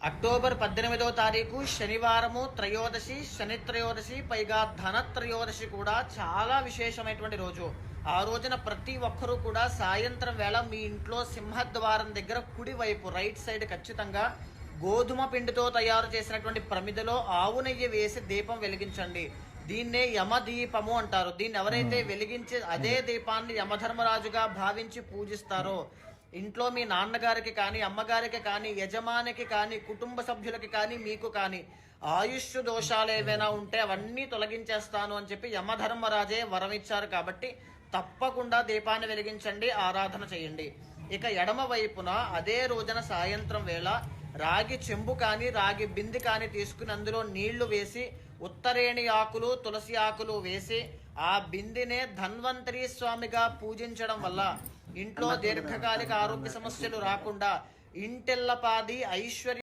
October 18వ తారీఖు శనివారము త్రయోదశి, శని త్రయోదశి, పైగా ధన త్రయోదశి కూడా చాలా విశేషమైనటువంటి రోజు. ఆ రోజున ప్రతి ఒక్కరూ కూడా సాయంత్రం వేళ మీ ఇంట్లో సింహద్వారం దగ్గర కుడివైపు రైట్ సైడ్ ఖచ్చితంగా గోధుమ పిండితో తయారు చేసినటువంటి ప్రమిదలో ఆవు నెయ్యి వేసి దీపం వెలిగించండి. దీన్నే యమదీపము అంటారు. దీన్ని ఎవరైతే వెలిగించి అదే దీపాన్ని యమధర్మరాజుగా భావించి పూజిస్తారో ఇంట్లో మీ నాన్నగారికి కానీ, అమ్మగారికి కానీ, యజమానికి కానీ, కుటుంబ సభ్యులకి కానీ, మీకు కానీ ఆయుష్ దోషాలు ఏవైనా ఉంటే అవన్నీ తొలగించేస్తాను అని చెప్పి యమధర్మరాజే వరం ఇచ్చారు. కాబట్టి తప్పకుండా దీపాన్ని వెలిగించండి, ఆరాధన చేయండి. ఇక ఎడమ వైపున అదే రోజున సాయంత్రం వేళ రాగి చెంబు కానీ, రాగి బింది కానీ తీసుకుని అందులో నీళ్లు వేసి ఉత్తరేణి ఆకులు, తులసి ఆకులు వేసి ఆ బిందినే ధన్వంతరి స్వామిగా పూజించడం వల్ల ఇంట్లో దీర్ఘకాలిక ఆరోగ్య సమస్యలు రాకుండా ఇంటెల్లపాది ఐశ్వర్య